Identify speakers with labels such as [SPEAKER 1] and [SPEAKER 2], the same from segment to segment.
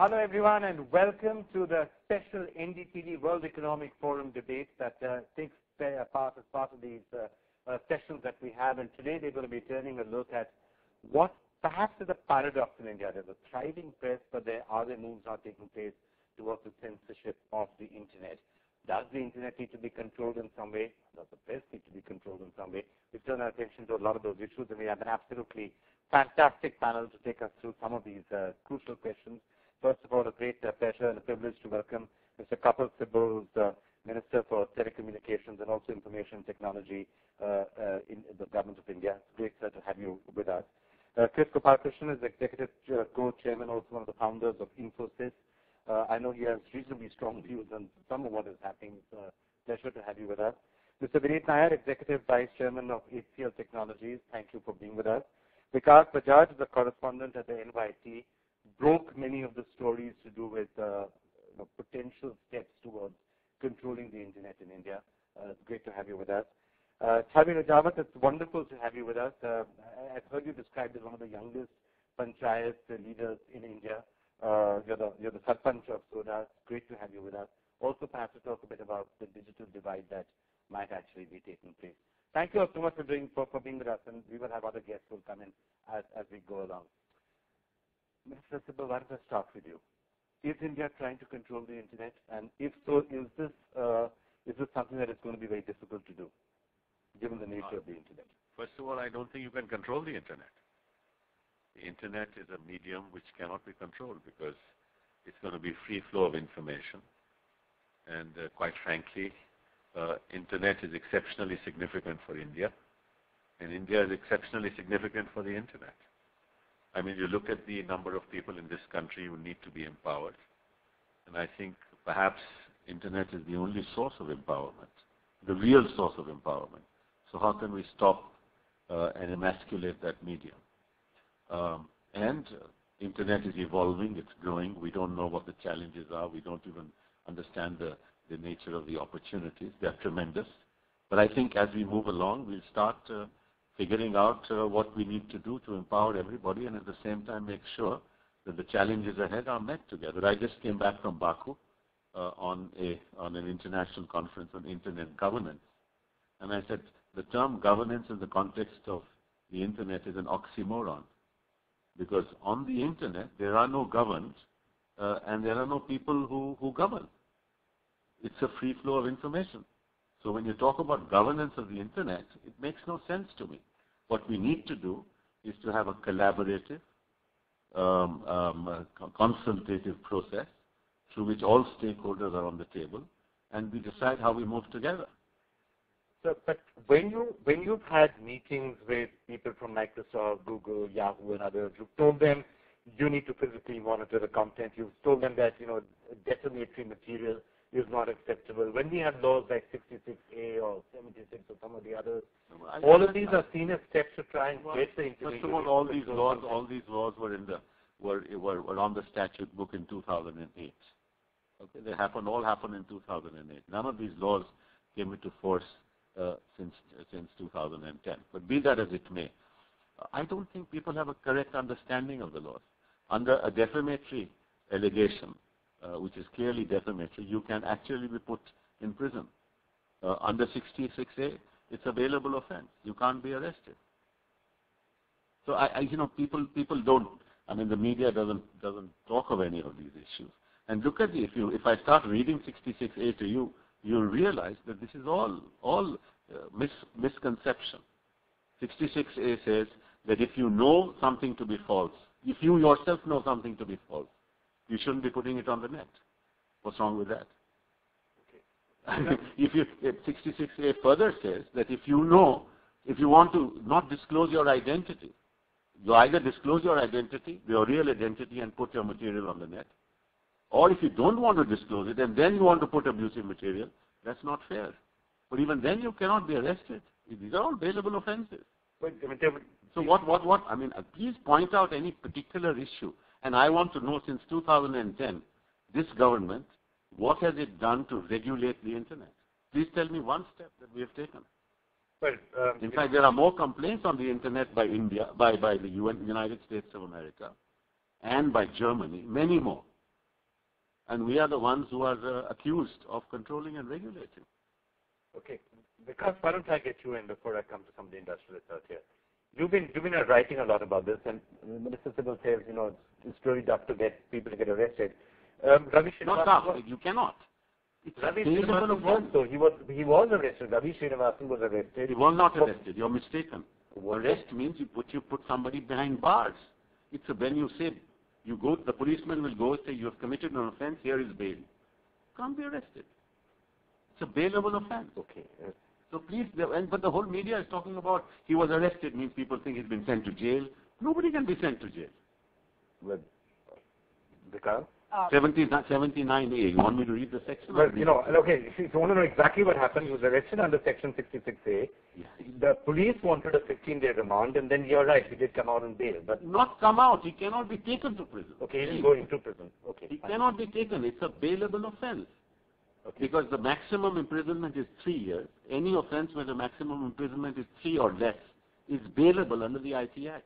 [SPEAKER 1] Hello everyone and welcome to the special NDTV World Economic Forum debate that takes part as part of these sessions that we have. And today they're going to be turning a look at what perhaps is a paradox in India. There's a thriving press, but there are other moves not taking place towards the censorship of the Internet. Does the Internet need to be controlled in some way? Does the press need to be controlled in some way? We've turned our attention to a lot of those issues, and we have an absolutely fantastic panel to take us through some of these crucial questions. First of all, a great pleasure and a privilege to welcome Mr. Kapil Sibal, who's the Minister for Telecommunications and also Information Technology in the Government of India. It's great, sir, to have you with us. Chris Gopalakrishnan is Executive Co-Chairman, also one of the founders of Infosys. I know he has reasonably strong views on some of what is happening. It's a pleasure to have you with us. Mr. Vineet Nair, Executive Vice Chairman of HCL Technologies. Thank you for being with us. Vikas Bajaj is a correspondent at the NYT. Broke many of the stories to do with potential steps towards controlling the Internet in India. It's great to have you with us. Chavi Rajawat, it's wonderful to have you with us. I've heard you described as one of the youngest panchayat leaders in India. You're the Sarpanch of Soda. It's great to have you with us. Also, perhaps to talk a bit about the digital divide that might actually be taking place. Thank you all so much for being with us, and we will have other guests who will come in as we go along. Mr. Sibal, why don't I start with you? Is India trying to control the Internet? And if so, is this something that is going to be very difficult to do, given the nature of the Internet?
[SPEAKER 2] First of all, I don't think you can control the Internet. The Internet is a medium which cannot be controlled because it's going to be free flow of information. And quite frankly, Internet is exceptionally significant for India, and India is exceptionally significant for the Internet. I mean, you look at the number of people in this country who need to be empowered, and I think perhaps Internet is the only source of empowerment, the real source of empowerment. So how can we stop and emasculate that medium? And Internet is evolving, it's growing. We don't know what the challenges are. We don't even understand the nature of the opportunities. They're tremendous. But I think as we move along, we'll start figuring out what we need to do to empower everybody and at the same time make sure that the challenges ahead are met together. I just came back from Baku on an international conference on Internet governance. And I said the term governance in the context of the Internet is an oxymoron. Because on the Internet, there are no governed and there are no people who govern. It's a free flow of information. So when you talk about governance of the Internet, it makes no sense to me. What we need to do is to have a collaborative, consultative process through which all stakeholders are on the table, and we decide how we move together.
[SPEAKER 1] So, but when you've had meetings with people from Microsoft, Google, Yahoo, and others, you've told them you need to physically monitor the content. You've told them that defamatory material is not acceptable. When we have laws like 66A or 76 or some of the others, all of these are seen as steps to try and get the information.
[SPEAKER 2] First of all these laws were on the statute book in 2008. Okay, they all happened in 2008. None of these laws came into force since 2010. But be that as it may, I don't think people have a correct understanding of the laws. Under a defamatory allegation, which is clearly defamatory, you can actually be put in prison. Under 66A, it's a bailable offense. You can't be arrested. So people don't. I mean, the media doesn't talk of any of these issues. And look at if I start reading 66A to you, you'll realize that this is all misconception. 66A says that if you know something to be false, if you yourself know something to be false, you shouldn't be putting it on the net. What's wrong with that? Okay. 66A further says that if you want to not disclose your identity, you either disclose your identity, your real identity, and put your material on the net, or if you don't want to disclose it and then you want to put abusive material, that's not fair. But even then you cannot be arrested. These are all bailable offenses. So what? I mean, please point out any particular issue. And I want to know, since 2010, this government, what has it done to regulate the Internet? Please tell me one step that we have taken.
[SPEAKER 1] Well,
[SPEAKER 2] in fact, there are more complaints on the Internet by India, by the United States of America, and by Germany, many more And we are the ones who are accused of controlling and regulating.
[SPEAKER 1] Okay. Because why don't I get you in before I come to some of the industrial research here? You've been writing a lot about this, and Minister Civil says, it's really tough to get people to get arrested. Ravi Srinivasan.
[SPEAKER 2] Not tough. You cannot.
[SPEAKER 1] Ravi Srinivasan was so. He was arrested. Ravi Srinivasan was arrested.
[SPEAKER 2] He was not arrested. You're mistaken. Arrest means you put somebody behind bars. It's when you say, the policeman will go say, you have committed an offense, here is bail. Can't be arrested. It's a bailable offense.
[SPEAKER 1] Okay.
[SPEAKER 2] So please, but the whole media is talking about he was arrested, means people think he's been sent to jail. Nobody can be sent to jail.
[SPEAKER 1] Well, because?
[SPEAKER 2] 79A. You want me to read the section?
[SPEAKER 1] Well, okay, if you want to know exactly what happened, he was arrested under Section 66A.
[SPEAKER 2] Yeah.
[SPEAKER 1] The police wanted a 15-day remand, and then you're right, he did come out on bail. But
[SPEAKER 2] not come out. He cannot be taken to prison.
[SPEAKER 1] Okay, he didn't go into prison. Okay.
[SPEAKER 2] He cannot be taken. It's a bailable offense. Okay. Because the maximum imprisonment is 3 years. Any offense where the maximum imprisonment is 3 or less is bailable under the IT Act.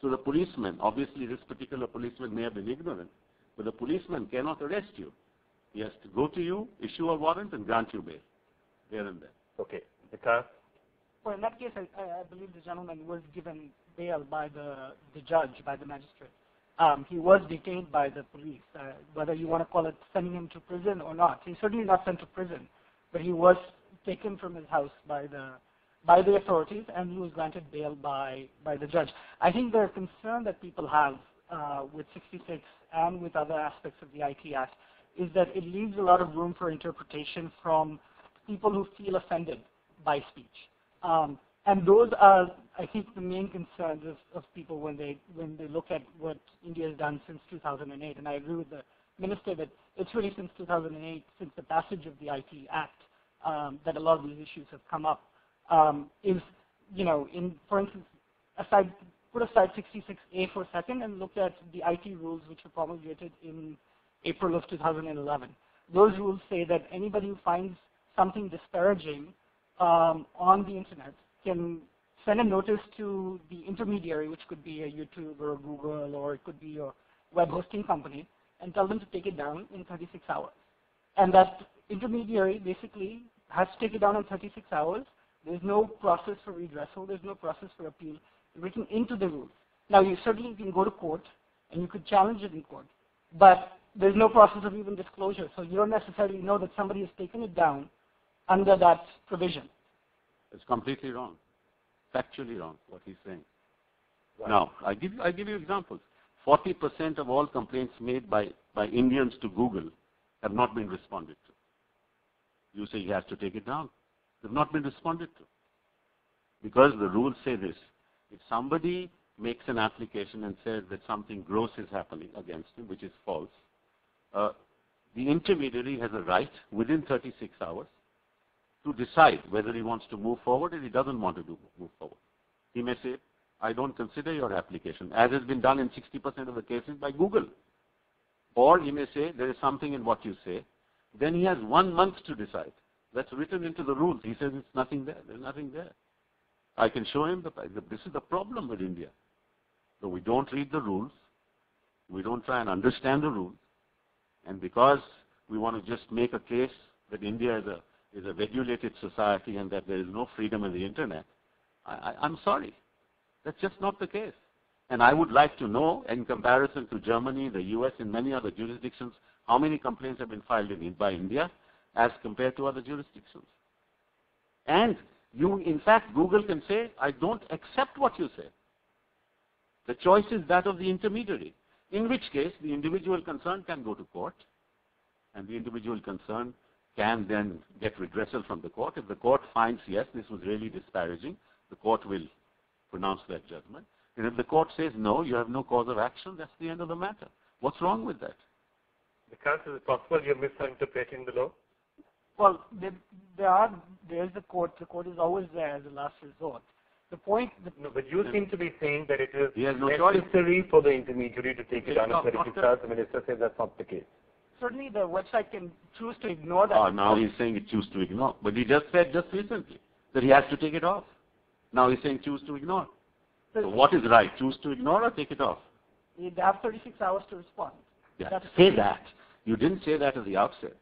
[SPEAKER 2] So the policeman, obviously this particular policeman may have been ignorant, but the policeman cannot arrest you. He has to go to you, issue a warrant, and grant you bail. There and then.
[SPEAKER 1] Okay. Because?
[SPEAKER 3] Well, in that case, I believe the gentleman was given bail by the judge, by the magistrate. He was detained by the police, whether you want to call it sending him to prison or not. He's certainly not sent to prison, but he was taken from his house by the authorities, and he was granted bail by the judge. I think the concern that people have with 66 and with other aspects of the IT Act is that it leaves a lot of room for interpretation from people who feel offended by speech. And those are, I think, the main concerns of people when they look at what India has done since 2008. And I agree with the minister that it's really since 2008, since the passage of the IT Act, that a lot of these issues have come up. For instance, put aside 66A for a second and look at the IT rules which were promulgated in April of 2011. Those rules say that anybody who finds something disparaging on the internet can send a notice to the intermediary, which could be a YouTube or a Google, or it could be a web hosting company, and tell them to take it down in 36 hours. And that intermediary basically has to take it down in 36 hours. There's no process for redressal. There's no process for appeal written into the rules. Now, you certainly can go to court, and you could challenge it in court, but there's no process of even disclosure. So you don't necessarily know that somebody has taken it down under that provision.
[SPEAKER 2] It's completely wrong. Factually wrong, what he's saying. Right. Now, I give you examples. 40% of all complaints made by Indians to Google have not been responded to. You say he has to take it down. They've not been responded to. Because the rules say this. If somebody makes an application and says that something gross is happening against him, which is false, the intermediary has a right within 36 hours to decide whether he wants to move forward or he doesn't want to move forward. He may say, I don't consider your application, as has been done in 60% of the cases by Google. Or he may say, there is something in what you say. Then he has 1 month to decide. That's written into the rules. He says, it's nothing there. There's nothing there. I can show him this is the problem with India. So we don't read the rules. We don't try and understand the rules. And because we want to just make a case that India is a regulated society and that there is no freedom in the internet, I'm sorry. That's just not the case. And I would like to know, in comparison to Germany, the US, and many other jurisdictions, how many complaints have been filed by India as compared to other jurisdictions. And in fact, Google can say, I don't accept what you say. The choice is that of the intermediary, in which case the individual concerned can go to court, and the individual concerned can then get redressal from the court. If the court finds, yes, this was really disparaging, the court will pronounce that judgment. And if the court says, no, you have no cause of action, that's the end of the matter. What's wrong with that?
[SPEAKER 1] Because is it possible you're misinterpreting the law?
[SPEAKER 3] Well, there's the court. The court is always there as a last resort. The point...
[SPEAKER 1] No, but you seem to be saying that it is
[SPEAKER 2] necessary
[SPEAKER 1] for the intermediary to take it down in 36 hours. The minister says that's not the case.
[SPEAKER 3] Certainly the website can choose to ignore that.
[SPEAKER 2] Oh, now he's saying it choose to ignore. But he just said just recently that he has to take it off. Now he's saying choose to ignore. So what is right? Choose to ignore or take it off?
[SPEAKER 3] They have 36 hours to respond.
[SPEAKER 2] Yeah, say that. You didn't say that at the outset.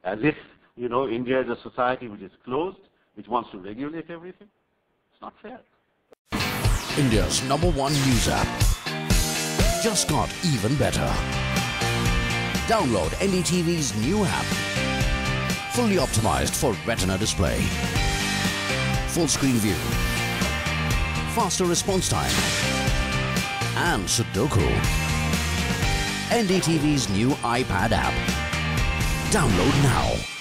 [SPEAKER 2] As if, India is a society which is closed, which wants to regulate everything. It's not fair.
[SPEAKER 4] India's #1 news app just got even better. Download NDTV's new app. Fully optimized for retina display. Full screen view. Faster response time. And Sudoku. NDTV's new iPad app. Download now.